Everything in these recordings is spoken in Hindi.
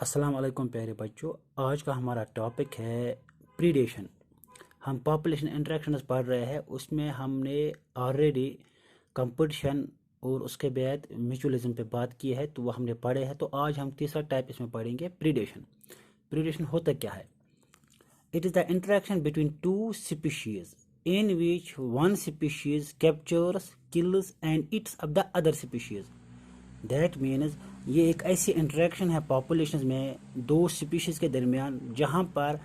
अस्सलाम वालेकुम प्यारे बच्चों। आज का हमारा टॉपिक है प्रीडेशन। हम पॉपुलेशन इंटरेक्शंस पढ़ रहे हैं, उसमें हमने ऑलरेडी कंपटीशन और उसके बाद म्यूचुअलिज्म पे बात की है, तो वो हमने पढ़े हैं। तो आज हम तीसरा टाइप इसमें पढ़ेंगे, प्रीडेशन। प्रीडेशन होता क्या है? It is the interaction between two species in which one species captures, kills and Yeats up the other species. That means ये एक ऐसी इंटरेक्शन है पॉपुलेशन में दो स्पीशीज़ के दरमियान, जहाँ पर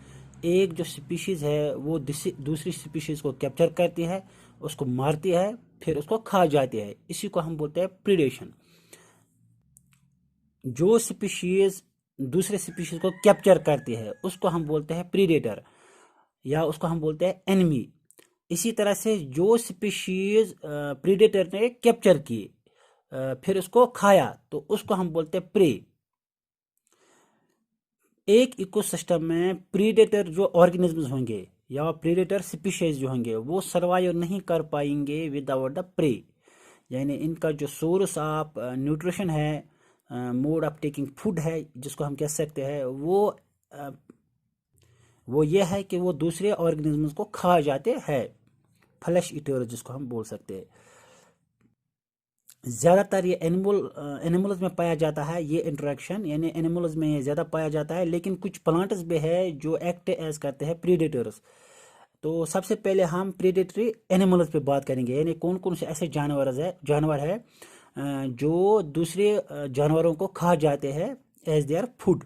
एक जो स्पीशीज़ है वो दूसरी स्पीशीज़ को कैप्चर करती है, उसको मारती है, फिर उसको खा जाती है। इसी को हम बोलते हैं प्रीडेशन। जो स्पीशीज़ दूसरे स्पीशीज़ को कैप्चर करती है उसको हम बोलते हैं प्रीडेटर, या उसको हम बोलते हैं एनिमी। इसी तरह से जो स्पीशीज़ प्रीडेटर ने कैप्चर की फिर उसको खाया, तो उसको हम बोलते हैं प्रे। एक इकोसिस्टम में प्रीडेटर जो ऑर्गेनिजम्स होंगे या प्रीडेटर स्पीशीज जो होंगे वो सर्वाइव नहीं कर पाएंगे विदाउट द प्रे। यानी इनका जो सोर्स ऑफ न्यूट्रिशन है, मोड ऑफ टेकिंग फूड है, जिसको हम कह सकते हैं, वो ये है कि वो दूसरे ऑर्गेनिजम्स को खा जाते हैं, फ्लैश ईटर जिसको हम बोल सकते हैं। ज़्यादातर ये एनिमल्स में पाया जाता है ये इंटरेक्शन, यानी एनिमल्स में ये ज़्यादा पाया जाता है, लेकिन कुछ प्लांट्स भी है जो एक्ट एज करते हैं प्रीडेटर्स। तो सबसे पहले हम प्रीडेटरी एनिमल्स पे बात करेंगे, यानी कौन कौन से ऐसे जानवर है जो दूसरे जानवरों को खा जाते हैं एज देयर फूड।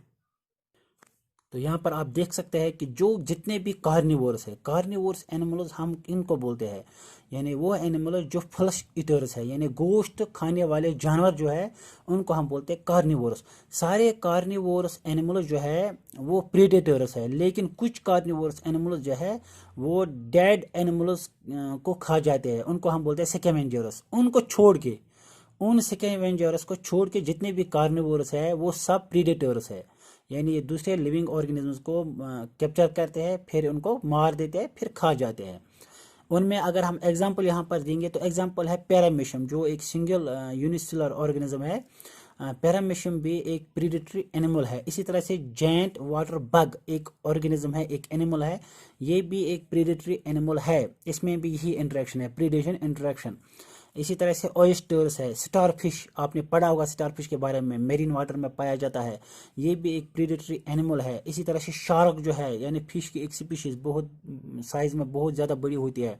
तो यहाँ पर आप देख सकते हैं कि जो जितने भी कार्निवोर्स है, कार्निवोर्स एनिमल्स हम इनको बोलते हैं, यानी वो एनिमल जो फ्लश ईटर्स है, यानी गोश्त खाने वाले जानवर जो है उनको हम बोलते हैं कार्निवोर्स। सारे कार्निवोर्स एनिमल्स जो है वो प्रीडेटर्स है, लेकिन कुछ कार्निवोर्स एनिमल्स जो है वो डेड एनिमल्स को खा जाते हैं, उनको हम बोलते हैं स्कैवेंजर्स। उन स्कैवेंजर्स को छोड़ के जितने भी कार्निवोर्स है वो सब प्रीडेटर्स है, यानी ये दूसरे लिविंग ऑर्गेनिजम्स को कैप्चर करते हैं, फिर उनको मार देते हैं, फिर खा जाते हैं। उनमें अगर हम एग्जांपल यहाँ पर देंगे तो एग्जांपल है पैरामीशियम, जो एक सिंगल यूनिसेलुलर ऑर्गेनिज्म है। पैरामीशियम भी एक प्रीडेटरी एनिमल है। इसी तरह से जायंट वाटर बग एक ऑर्गेनिज्म है, एक एनिमल है, ये भी एक प्रीडेटरी एनिमल है। इसमें भी यही इंटरेक्शन है, प्रीडेशन इंटरेक्शन। इसी तरह से ऑयस्टर्स है, स्टारफिश, आपने पढ़ा होगा स्टारफिश के बारे में, मेरीन वाटर में पाया जाता है, ये भी एक प्रीडेटरी एनिमल है। इसी तरह से शार्क जो है, यानी फिश की एक स्पीशीज, बहुत साइज में बहुत ज़्यादा बड़ी होती है,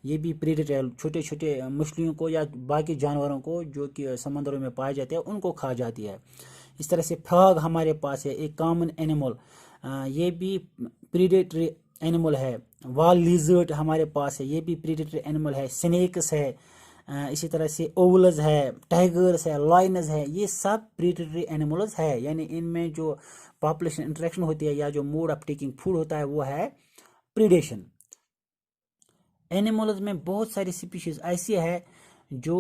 ये भी प्रीडेटर है। छोटे छोटे मछलियों को या बाकी जानवरों को जो कि समंदरों में पाए जाते हैं उनको खा जाती है। इस तरह से फ्रॉग हमारे पास है, एक कॉमन एनिमल, ये भी प्रीडेटरी एनिमल है। वाल लिजर्ड हमारे पास है, ये भी प्रीडेटरी एनिमल है। स्नेक्स है, इसी तरह से ओवल्स है, टाइगर्स है, लायंस है, ये सब प्रीडेटरी एनिमल्स है। यानी इनमें जो पॉपुलेशन इंटरेक्शन होती है या जो मोड ऑफ टेकिंग फूड होता है वो है प्रीडेशन। एनिमल्स में बहुत सारी स्पीशीज ऐसी है जो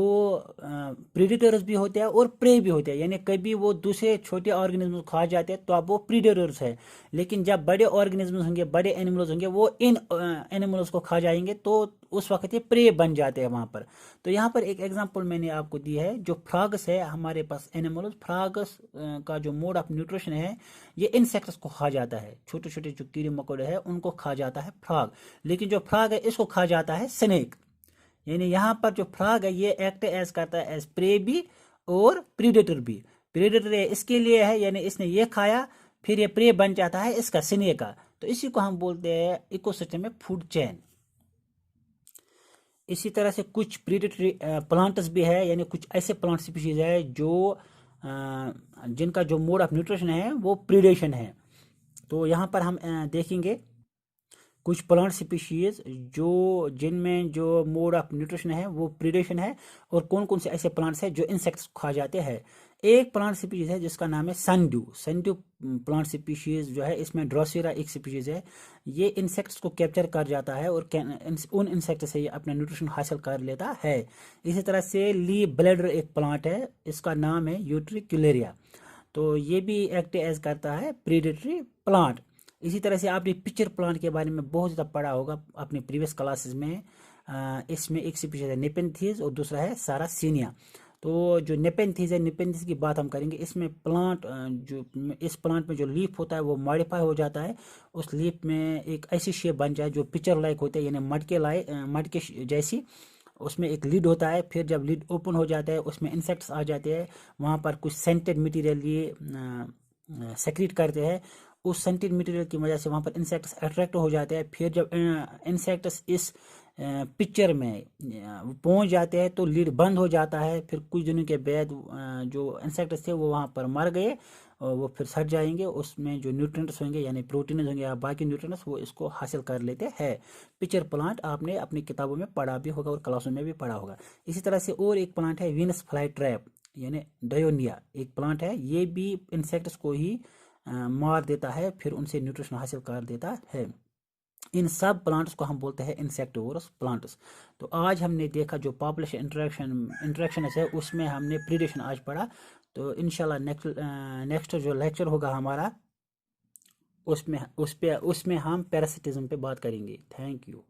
प्रीडेटर्स भी होते हैं और प्रे भी होते हैं, यानी कभी वो दूसरे छोटे ऑर्गेनिज्म खा जाते हैं तो अब वो प्रीडेटर्स है, लेकिन जब बड़े ऑर्गेनिज्म होंगे, बड़े एनिमल्स होंगे, वो इन एनिमल्स को खा जाएंगे, तो उस वक्त ये प्रे बन जाते हैं वहाँ पर। तो यहाँ पर एक एग्जांपल मैंने आपको दी है, जो फ्रॉग्स है हमारे पास एनिमल्स, फ्रॉग्स का जो मोड ऑफ न्यूट्रिशन है ये इंसेक्ट्स को खा जाता है, छोटे छोटे जो कीड़े मकोड़े हैं उनको खा जाता है फ्रॉग। लेकिन जो फ्रॉग है इसको खा जाता है स्नेक। यानी यहाँ पर जो फ्रॉग है ये एक्ट एज करता है एज प्रे भी और प्रीडेटर भी। प्रीडेटर इसके लिए है, यानी इसने ये खाया, फिर ये प्रे बन जाता है इसका, स्नेक का। तो इसी को हम बोलते हैं इकोसिस्टम में फूड चेन। इसी तरह से कुछ प्रीडेटरी प्लांट्स भी है, यानी कुछ ऐसे प्लांट स्पीशीज है जो जिनका जो मोड ऑफ न्यूट्रिशन है वो प्रीडेशन है। तो यहाँ पर हम देखेंगे कुछ प्लांट स्पीशीज जो जिनमें जो मोड ऑफ न्यूट्रिशन है वो प्रीडेशन है, और कौन कौन से ऐसे प्लांट्स हैं जो इंसेक्ट्स खा जाते हैं। एक प्लांट स्पीशीज है जिसका नाम है सनड्यू। सनड्यू प्लांट स्पीशीज जो है, इसमें ड्रोसेरा एक स्पीशीज है, ये इंसेक्ट्स को कैप्चर कर जाता है और उन इंसेक्ट से ये अपना न्यूट्रिशन हासिल कर लेता है। इसी तरह से ली ब्लेडर एक प्लांट है, इसका नाम है यूट्रिक्युलेरिया, तो ये भी एक्ट एज करता है प्रीडेटरी प्लांट। इसी तरह से आपने पिक्चर प्लांट के बारे में बहुत ज़्यादा पढ़ा होगा अपने प्रीवियस क्लासेस में। इसमें एक स्पीशीज है नेपेंथीज और दूसरा है सारासीनिया। तो जो नेपेंथीज है, नेपेंथीज की बात हम करेंगे। इसमें प्लांट जो इस प्लांट में जो लीफ होता है वो मॉडिफाई हो जाता है, उस लीफ में एक ऐसी शेप बन जाए जो पिक्चर लाइक होते हैं, यानी मटके जैसी। उसमें एक लिड होता है, फिर जब लिड ओपन हो जाता है उसमें इंसेक्ट्स आ जाते हैं, वहाँ पर कुछ सेंटेड मटेरियल ये सेक्रेट करते हैं। उस सेंटेड मटेरियल की वजह से वहाँ पर इंसेक्ट्स अट्रैक्ट हो जाते हैं। फिर जब इंसेक्ट्स इस पिक्चर में पहुंच जाते हैं तो लीड बंद हो जाता है। फिर कुछ दिनों के बाद जो इंसेक्ट्स थे वो वहाँ पर मर गए और वो फिर सड़ जाएंगे। उसमें जो न्यूट्रिएंट्स होंगे यानी प्रोटीन होंगे या बाकी न्यूट्रिएंट्स वो इसको हासिल कर लेते हैं। पिक्चर प्लांट आपने अपनी किताबों में पढ़ा भी होगा और क्लासों में भी पढ़ा होगा। इसी तरह से और एक प्लांट है वीनस फ्लाई ट्रैप, यानी डायोनिया एक प्लांट है, ये भी इंसेक्ट्स को ही मार देता है, फिर उनसे न्यूट्रिशन हासिल कर देता है। इन सब प्लांट्स को हम बोलते हैं इंसेक्टिवोरस प्लांट्स। तो आज हमने देखा जो पॉपुलेशन इंटरेक्शन है उसमें हमने प्रीडेशन आज पढ़ा। तो इंशाल्लाह नेक्स्ट जो लेक्चर होगा हमारा उसमें हम पैरासिटिज्म पे बात करेंगे। Thank you.